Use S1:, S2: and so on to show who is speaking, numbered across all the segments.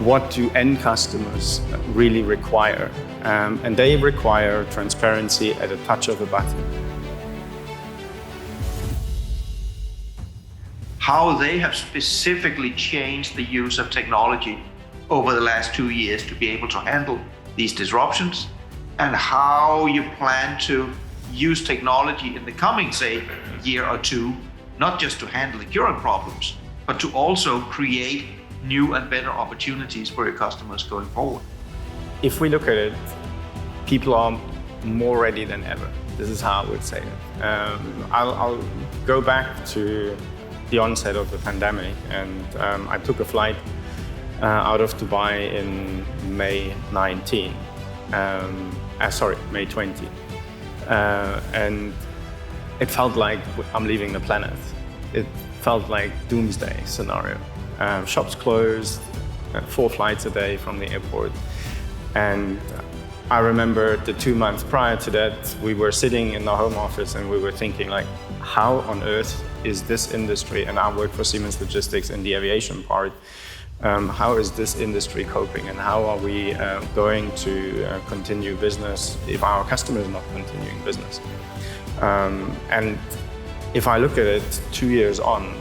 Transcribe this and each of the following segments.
S1: what do end customers really require? And they require transparency at a touch of a button.
S2: How they have specifically changed the use of technology over the last 2 years to be able to handle these disruptions, and how you plan to use technology in the coming, say, year or two, not just to handle the current problems, but to also create new and better opportunities for your customers going forward.
S1: If we look at it, people are more ready than ever. This is how I would say it. I'll go back to the onset of the pandemic, and I took a flight out of Dubai in May 19. May 20. And it felt like I'm leaving the planet. It felt like doomsday scenario. Shops closed, 4 flights a day from the airport. And I remember the 2 months prior to that, we were sitting in the home office and we were thinking like, how on earth is this industry, and I work for Siemens Logistics in the aviation part, how is this industry coping, and how are we going to continue business if our customer is not continuing business? And if I look at it 2 years on,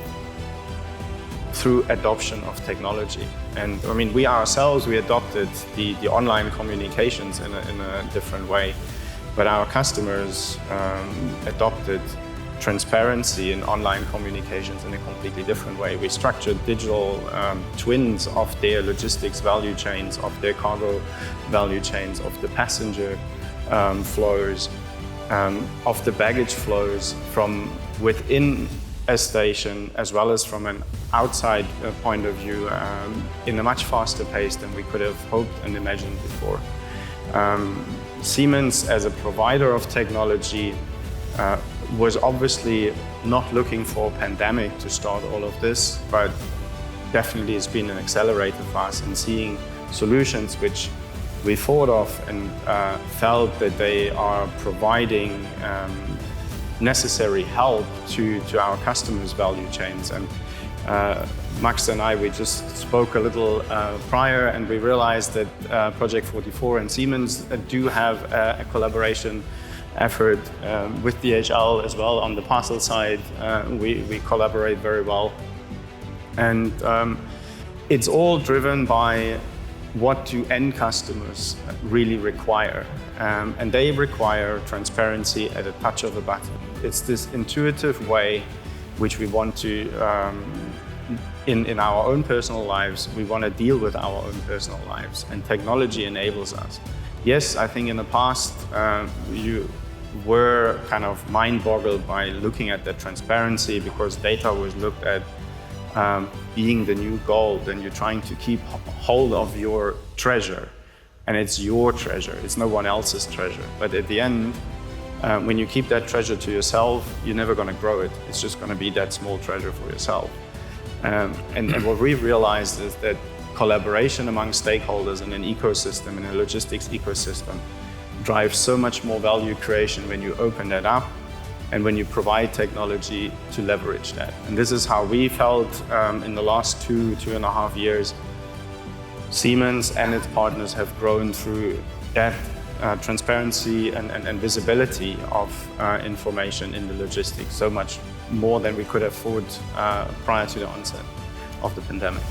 S1: through adoption of technology, and I mean, we ourselves, we adopted the online communications in a different way, but our customers adopted transparency in online communications in a completely different way. We structured digital twins of their logistics value chains, of their cargo value chains, of the passenger flows, of the baggage flows from within a station as well as from an outside point of view in a much faster pace than we could have hoped and imagined before. Siemens, as a provider of technology, was obviously not looking for a pandemic to start all of this, but definitely it's been an accelerator for us in seeing solutions which we thought of and felt that they are providing necessary help to our customers' value chains. And Max and I, we just spoke a little prior, and we realized that Project 44 and Siemens do have a collaboration effort with DHL as well. On the parcel side, we collaborate very well. And it's all driven by what do end customers really require. And they require transparency at a touch of a button. It's this intuitive way which we want to, in our own personal lives, we want to deal with our own personal lives, and technology enables us. Yes, I think in the past, you were kind of mind-boggled by looking at that transparency because data was looked at being the new gold, and you're trying to keep hold of your treasure. And it's your treasure, it's no one else's treasure. But at the end, when you keep that treasure to yourself, you're never going to grow it. It's just going to be that small treasure for yourself. And what we've realized is that collaboration among stakeholders in an ecosystem, in a logistics ecosystem, drives so much more value creation when you open that up and when you provide technology to leverage that. And this is how we felt in the last 2.5 years. Siemens and its partners have grown through that transparency and visibility of information in the logistics, so much more than we could have thought prior to the onset of the pandemic.